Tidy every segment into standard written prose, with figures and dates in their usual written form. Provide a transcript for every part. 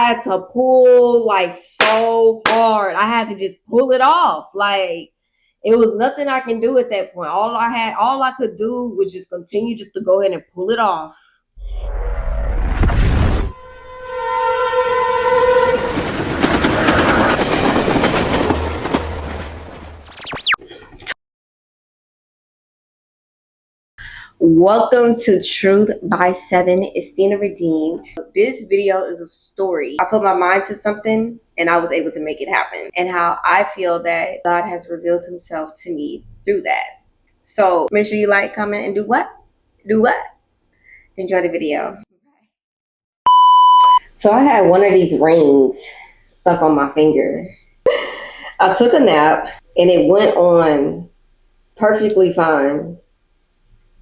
I had to pull like so hard. I had to just pull it off. Like it was nothing I can do at that point. All I could do was just continue just to go ahead and pull it off. Welcome to Truth by 7. It's Stina Redeemed. This video is a story. I put my mind to something and I was able to make it happen. And how I feel that God has revealed himself to me through that. So make sure you like, comment, and do what? Do what? Enjoy the video. So I had one of these rings stuck on my finger. I took a nap and it went on perfectly fine.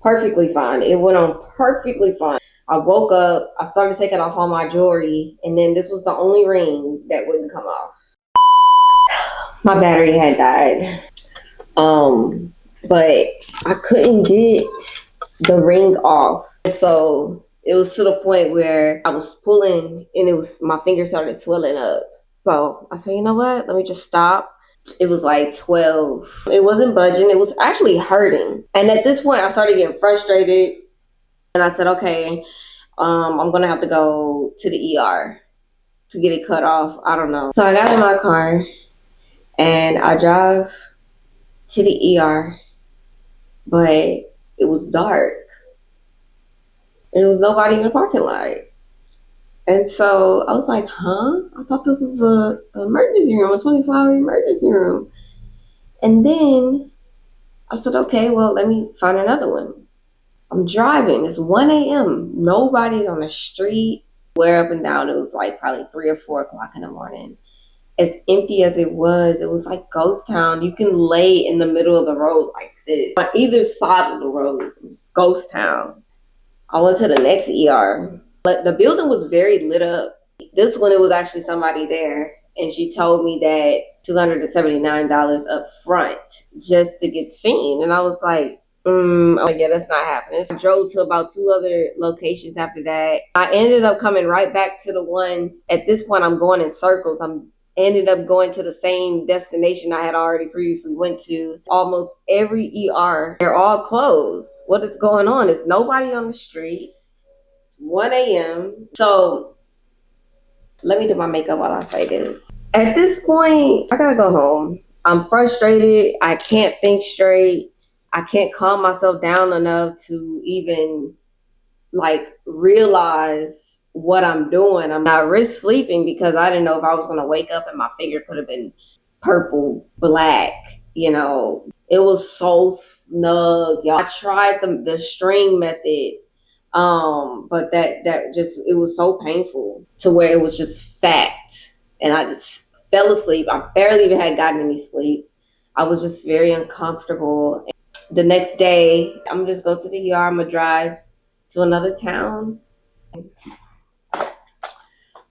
Perfectly fine. It went on perfectly fine. I woke up, I started taking off all my jewelry, and then this was the only ring that wouldn't come off. My battery had died. But I couldn't get the ring off. So it was to the point where I was pulling and my finger started swelling up. So I said, you know what? Let me just stop. It was like 12. It wasn't budging. It was actually hurting. And at this point, I started getting frustrated. And I said, okay, I'm going to have to go to the ER to get it cut off. I don't know. So I got in my car and I drive to the ER. But it was dark. And there was nobody in the parking lot. And so I was like, huh? I thought this was an emergency room, a 24-hour emergency room. And then I said, okay, well, let me find another one. I'm driving. It's 1 a.m. Nobody's on the street. Where up and down, it was like probably 3 or 4 o'clock in the morning. As empty as it was like ghost town. You can lay in the middle of the road like this. On either side of the road, it was ghost town. I went to the next ER. But the building was very lit up. This one, it was actually somebody there. And she told me that $279 up front just to get seen. And I was like, oh yeah, that's not happening. I drove to about 2 other locations after that. I ended up coming right back to the one. At this point, I'm going in circles. Ended up going to the same destination I had already previously went to. Almost every ER, they're all closed. What is going on? There's nobody on the street. 1 a.m. So let me do my makeup while I say this. At this point, I gotta go home. I'm frustrated. I can't think straight. I can't calm myself down enough to even realize what I'm doing. I'm not risk sleeping because I didn't know if I was gonna wake up and my finger could have been purple, black. You know, it was so snug, y'all. I tried the string method. But that just, it was so painful to where it was just fat and I just fell asleep. I barely even had gotten any sleep. I was just very uncomfortable. The next day, I'm just go to the ER. I'm gonna drive to another town.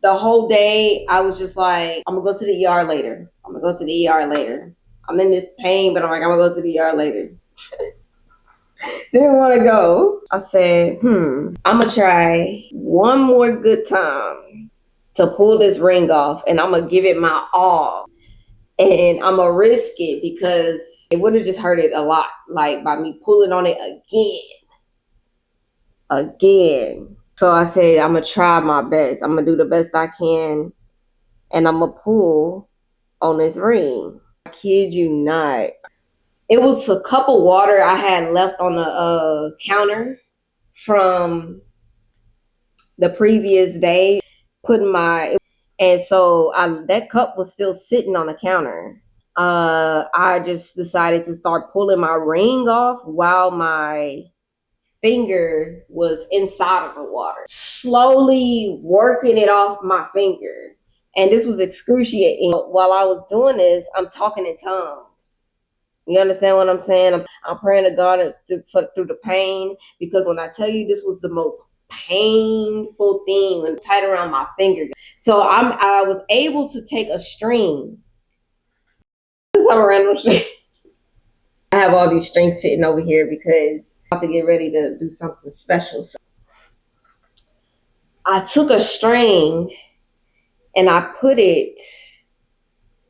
The whole day, I was just like, I'm gonna go to the ER later. I'm gonna go to the ER later. I'm in this pain, but I'm like, I'm gonna go to the ER later. Didn't want to go. I said, I'm going to try one more good time to pull this ring off, and I'm going to give it my all. And I'm going to risk it because it would have just hurt it a lot, like by me pulling on it again. So I said, I'm going to try my best. I'm going to do the best I can, and I'm going to pull on this ring. I kid you not. It was a cup of water I had left on the counter from the previous day. And so that cup was still sitting on the counter. I just decided to start pulling my ring off while my finger was inside of the water. Slowly working it off my finger. And this was excruciating. While I was doing this, I'm talking in tongues. You understand what I'm saying? I'm praying to God through the pain, because when I tell you this was the most painful thing when tied around my finger. So I was able to take a string. Some random string. I have all these strings sitting over here because I'm about to get ready to do something special. So I took a string and I put it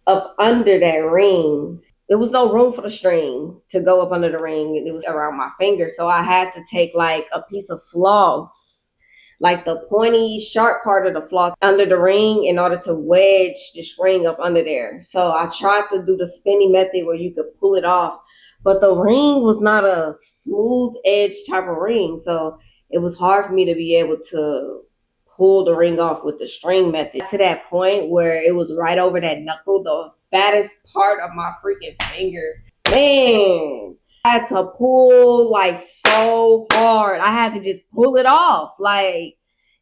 up under that ring. There was no room for the string to go up under the ring. It was around my finger. So I had to take like a piece of floss, like the pointy, sharp part of the floss under the ring in order to wedge the string up under there. So I tried to do the spinny method where you could pull it off, but the ring was not a smooth edge type of ring. So it was hard for me to be able to pull the ring off with the string method to that point where it was right over that knuckle, the fattest part of my freaking finger. Man, I had to pull like so hard. I had to just pull it off. Like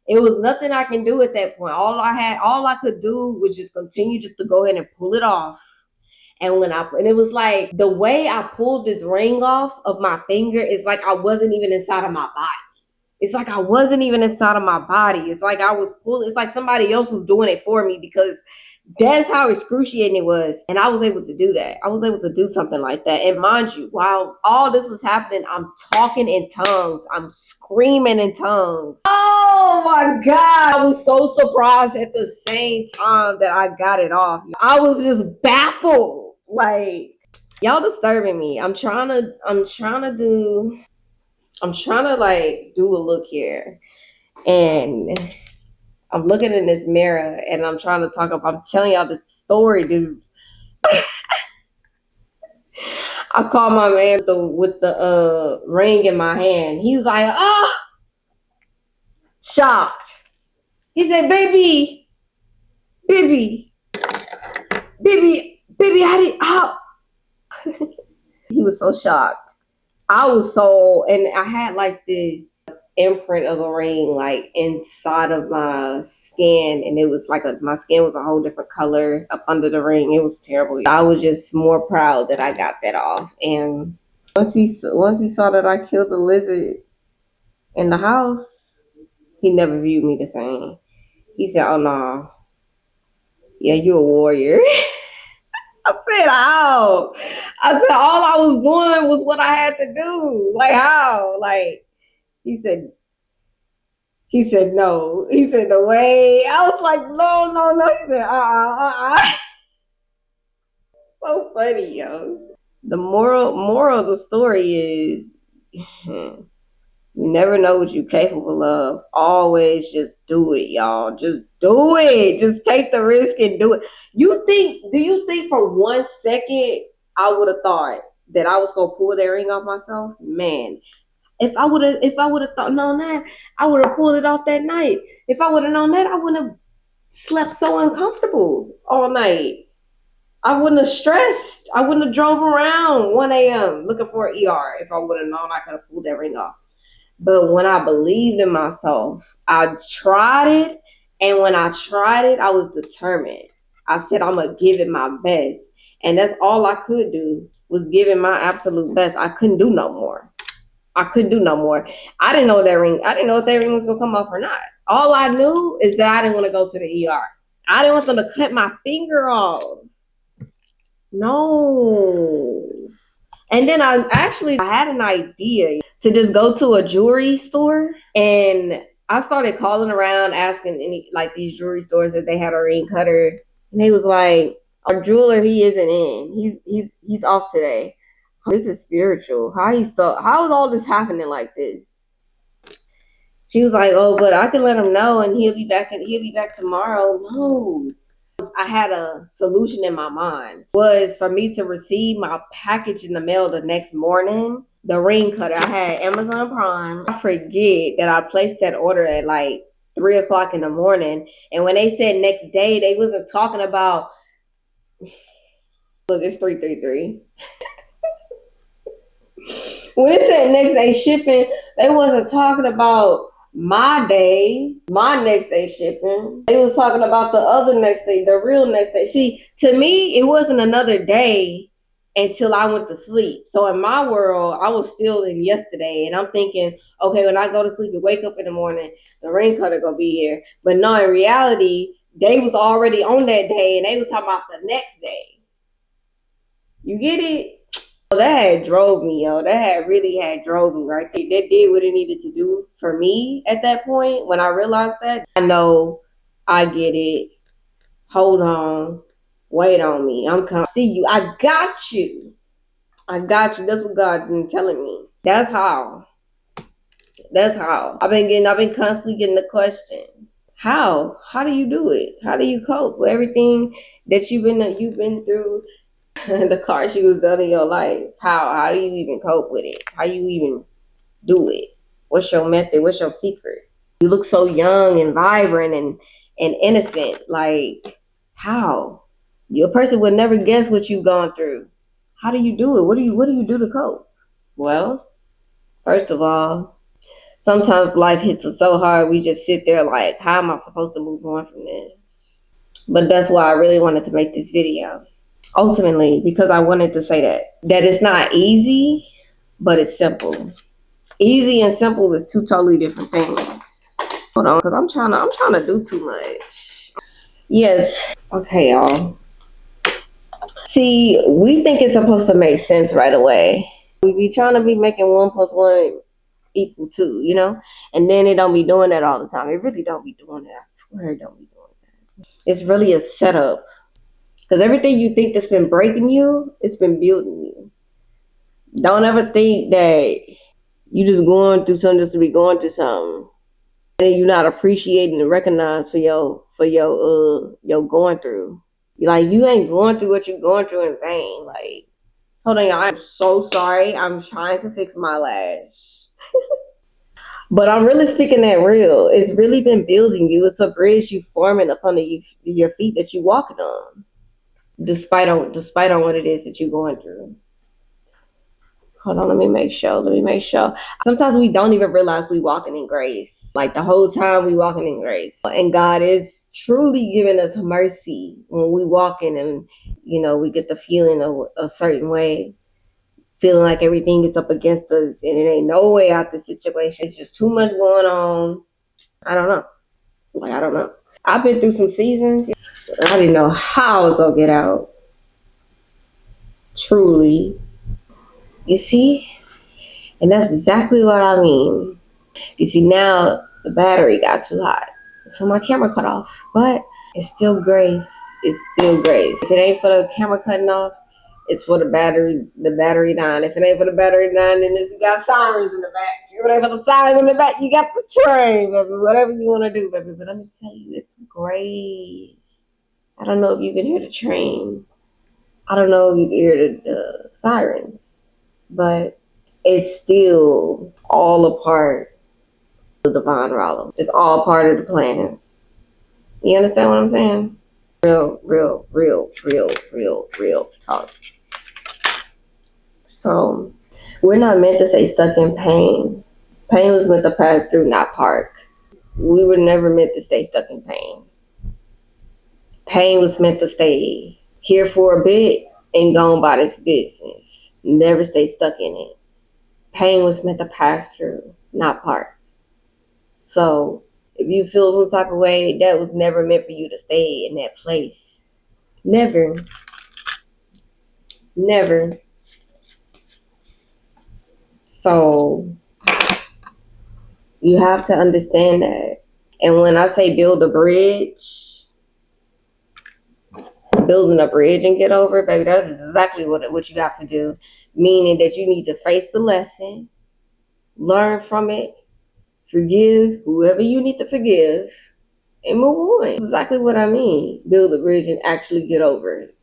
it was nothing I can do at that point. All I could do was just continue just to go ahead and pull it off. And it was like the way I pulled this ring off of my finger is like I wasn't even inside of my body. It's like I wasn't even inside of my body. It's like I was pulling. It's like somebody else was doing it for me because that's how excruciating it was. And I was able to do that. I was able to do something like that. And mind you, while all this was happening, I'm talking in tongues. I'm screaming in tongues. Oh my God. I was so surprised at the same time that I got it off. I was just baffled. Like, y'all disturbing me. I'm trying to like do a look here, and I'm looking in this mirror, and I'm trying to talk about. I'm telling y'all this story. I called my man with the ring in my hand. He's like, shocked. He said, baby, baby, baby, baby, how? He was so shocked. And I had like this imprint of a ring like inside of my skin, and it was like my skin was a whole different color up under the ring. It was terrible. I was just more proud that I got that off. And once he saw that I killed the lizard in the house, he never viewed me the same. He said, oh no, yeah, you a warrior. I said, how? I said, all I was doing was what I had to do. Like, how? Like, he said, no. He said, the way. I was like, no, no, no. He said, So funny, yo. The moral of the story is you never know what you're capable of. Always just do it, y'all. Just do it. Just take the risk and do it. Do you think for 1 second I would have thought that I was gonna pull that ring off myself? Man, if I would have known that, I would have pulled it off that night. If I would have known that, I wouldn't have slept so uncomfortable all night. I wouldn't have stressed. I wouldn't have drove around 1 a.m. looking for an ER if I would have known I could have pulled that ring off. But when I believed in myself, I tried it. And when I tried it, I was determined. I said, I'm going to give it my best. And that's all I could do was give it my absolute best. I couldn't do no more. I couldn't do no more. I didn't know that ring. I didn't know if that ring was going to come off or not. All I knew is that I didn't want to go to the ER. I didn't want them to cut my finger off. No. And then I had an idea to just go to a jewelry store, and I started calling around asking these jewelry stores if they had a ring cutter, and they was like, our jeweler, he isn't in. He's off today. This is spiritual. How is all this happening like this? She was like, oh, but I can let him know and he'll be back tomorrow. No. I had a solution in my mind. Was for me to receive my package in the mail the next morning. The ring cutter. I had Amazon Prime. I forget that I placed that order at like 3 o'clock in the morning. And when they said next day, they wasn't talking about, look, it's 333. When it said next day shipping, they wasn't talking about my next day shipping. They was talking about the other next day, the real next day. See, to me, it wasn't another day until I went to sleep. So in my world, I was still in yesterday, and I'm thinking, okay, when I go to sleep and wake up in the morning, the ring cutter gonna be here. But no, in reality, they was already on that day, and they was talking about the next day. You get it? So that had drove me, yo. That really had drove me right there. That did what it needed to do for me at that point. When I realized that, I know, I get it. hold on, wait on me. I'm coming. See you. I got you. I got you. That's what God's been telling me. That's how. That's how. I've been constantly getting the question. How? How do you do it? How do you cope with everything that you've been through? The car she was done in your life. How do you even cope with it? How you even do it? What's your method? What's your secret? You look so young and vibrant and innocent. Like, how? A person would never guess what you've gone through. How do you do it? What do you do to cope? Well, first of all, sometimes life hits us so hard we just sit there like, how am I supposed to move on from this? But that's why I really wanted to make this video. Ultimately, because I wanted to say that it's not easy, but it's simple. Easy and simple is two totally different things. Hold on, because I'm trying to do too much. Yes. Okay, y'all. See, we think it's supposed to make sense right away. We be trying to be making 1 + 1 = 2, you know? And then it don't be doing that all the time. It really don't be doing that. I swear it don't be doing that. It's really a setup. Because everything you think that's been breaking you, it's been building you. Don't ever think that you just going through something just to be going through something. And you're not appreciating and recognized for your going through. Like, you ain't going through what you're going through in vain. Like, hold on, y'all. I'm so sorry. I'm trying to fix my lash. But I'm really speaking that real. It's really been building you. It's a bridge you forming up under your feet that you walking on. Despite on what it is that you're going through. Hold on, let me make sure. Sometimes we don't even realize we walking in grace. Like, the whole time we walking in grace. And God is truly giving us mercy when we walking and, we get the feeling of a certain way. Feeling like everything is up against us and it ain't no way out the situation. It's just too much going on. I don't know. I don't know. I've been through some seasons. I didn't know how I was going to get out. Truly. You see? And that's exactly what I mean. You see, now the battery got too hot. So my camera cut off. But it's still grace. It's still grace. If it ain't for the camera cutting off, it's for the battery dying. If it ain't for the battery dying, then you got sirens in the back. If it ain't for the sirens in the back, you got the train, baby. Whatever you want to do, baby. But let me tell you, it's grace. I don't know if you can hear the trains. I don't know if you can hear the sirens. But it's still all a part of the divine rollo. It's all part of the plan. You understand what I'm saying? Real talk. So, we're not meant to stay stuck in pain. Pain was meant to pass through, not park. We were never meant to stay stuck in pain. Pain was meant to stay here for a bit and go on by this business. Never stay stuck in it. Pain was meant to pass through, not park. So, if you feel some type of way, that was never meant for you to stay in that place. Never. Never. So, you have to understand that. And when I say build a bridge, building a bridge and get over it, baby, that's exactly what you have to do. Meaning that you need to face the lesson, learn from it, forgive whoever you need to forgive, and move on. That's exactly what I mean. Build a bridge and actually get over it.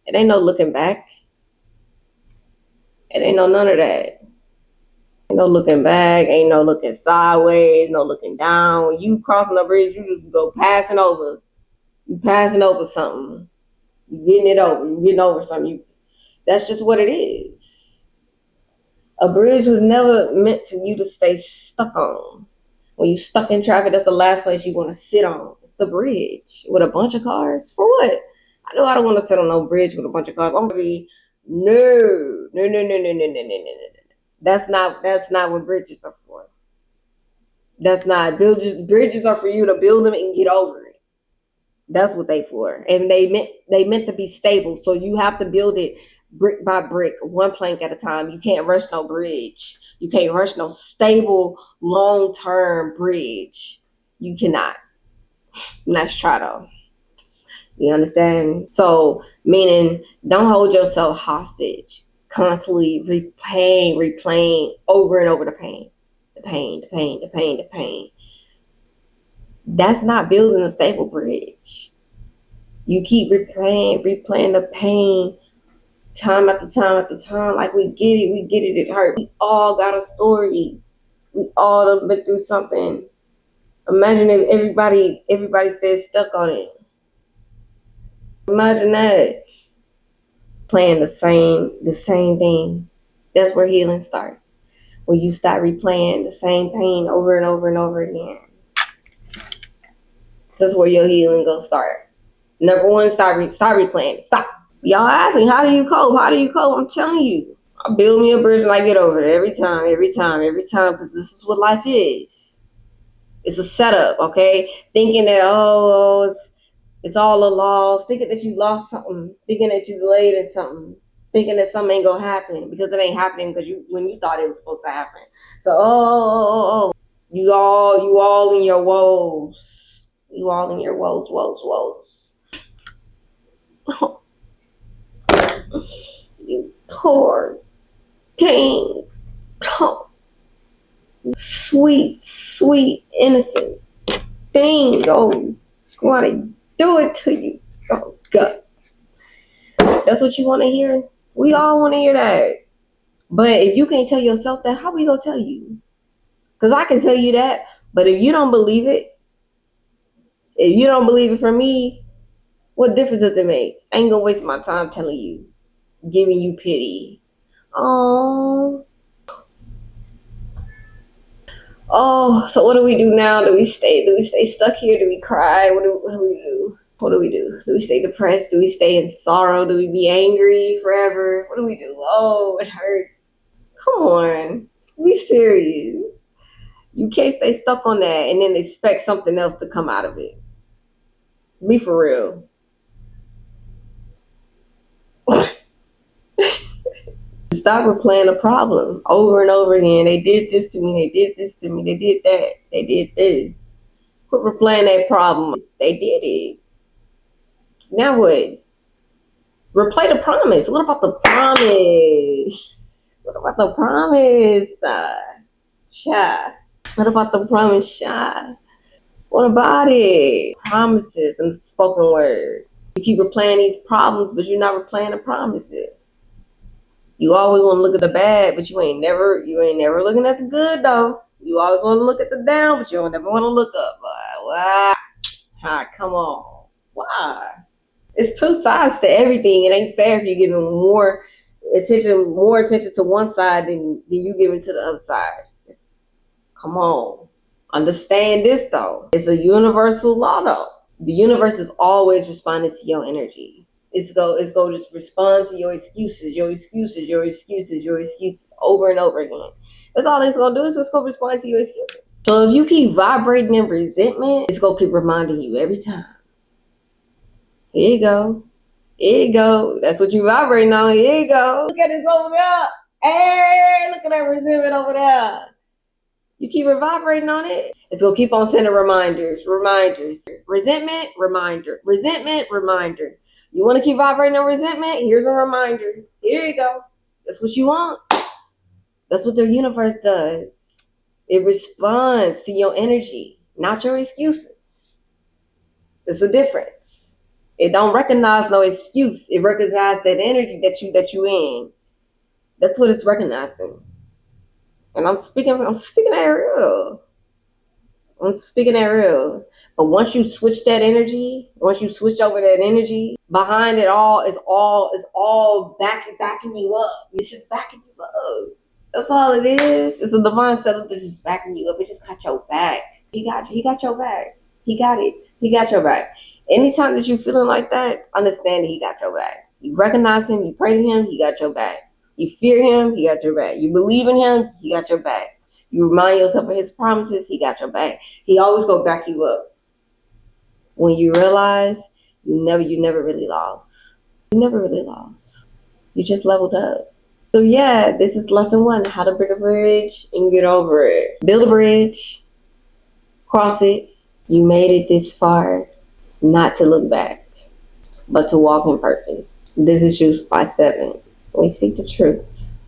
It ain't no looking back. It ain't no none of that. Ain't no looking back, ain't no looking sideways, no looking down. When you crossing the bridge, you just go passing over. You passing over something. You getting it over. You getting over something. That's just what it is. A bridge was never meant for you to stay stuck on. When you stuck in traffic, that's the last place you want to sit on. It's the bridge with a bunch of cars. For what? I know I don't want to sit on no bridge with a bunch of cars. I'm gonna be no. That's not what bridges are for. That's not bridges are for you to build them and get over it. That's what they for. And they meant to be stable. So you have to build it brick by brick, one plank at a time. You can't rush no bridge. You can't rush no stable, long-term bridge. You cannot. Let's try though. You understand? So, meaning, don't hold yourself hostage. Constantly replaying over and over the pain. The pain, the pain, the pain, the pain. That's not building a stable bridge. You keep replaying the pain time after time after time. Like, we get it, it hurt. We all got a story. We all have been through something. Imagine if everybody stays stuck on it. Imagine that. Playing the same thing. That's where healing starts. When you start replaying the same pain over and over and over again. That's where your healing gonna start. Number one, start replaying. Stop. Y'all asking, how do you cope? How do you cope? I'm telling you. I build me a bridge and I get over it every time, because this is what life is. It's a setup, okay? Thinking that, it's all a loss, thinking that you lost something, thinking that you delayed in something, thinking that something ain't gonna happen because it ain't happening when you thought it was supposed to happen. So, you all in your woes. You all in your woes. You poor king. Sweet, innocent thing. Oh, want to do it to you. Oh, God. That's what you want to hear? We all want to hear that. But if you can't tell yourself that, how we going to tell you? Because I can tell you that, but if you don't believe it, for me, what difference does it make? I ain't going to waste my time telling you, giving you pity. Oh, so what do we do now? Do we stay stuck here? Do we cry? What do we do? What do we do? Do we stay depressed? Do we stay in sorrow? Do we be angry forever? What do we do? Oh, it hurts. Come on. Be serious. You can't stay stuck on that and then expect something else to come out of it. Be for real. Stop replaying the problem over and over again. They did this to me. They did this to me. They did that. They did this. Quit replaying that problem. They did it. Now what? Replay the promise. What about the promise? What about the promise? Shy. What about the promise, Shy? What about it? Promises and the spoken word. You keep replaying these problems, but you're not replaying the promises. You always want to look at the bad, but you ain't never looking at the good though. You always want to look at the down, but you don't never want to look up. Why? Come on. Why? It's two sides to everything. It ain't fair if you're giving more attention to one side than you giving to the other side. Come on. Understand this though. It's a universal law though. The universe is always responding to your energy. It's go just respond to your excuses over and over again. That's all it's gonna do, is just go respond to your excuses. So if you keep vibrating in resentment, it's gonna keep reminding you every time. Here you go. Here you go. That's what you vibrating on. Here you go. Look at this over there. Hey, look at that resentment over there. You keep vibrating on it, it's going to keep on sending reminders. Resentment, reminder. Resentment, reminder. You want to keep vibrating on resentment? Here's a reminder. Here you go. That's what you want. That's what the universe does. It responds to your energy, not your excuses. There's a difference. It don't recognize no excuse. It recognizes that energy that you in. That's what it's recognizing. And I'm speaking that real. But once you switch that energy, once you switch over that energy, behind it all is all backing you up. It's just backing you up. That's all it is. It's a divine setup that's just backing you up. It just got your back. He got your back. He got it. He got your back. Anytime that you feeling like that, understand that he got your back. You recognize him, you pray to him, he got your back. You fear him, he got your back. You believe in him, he got your back. You remind yourself of his promises, he got your back. He always go back you up. When you realize you never really lost. You never really lost. You just leveled up. So yeah, this is lesson 1, how to build a bridge and get over it. Build a bridge, cross it. You made it this far, not to look back. but to walk in purpose. This is Truth by 7. We speak the truth.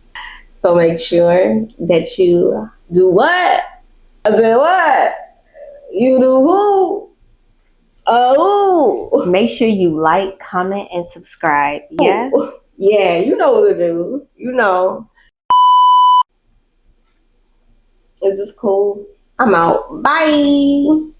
So make sure that you do what? I said what? You do who? Oh. Make sure you like, comment, and subscribe. Yeah? Yeah, you know what to do. You know. It's just cool. I'm out. Bye.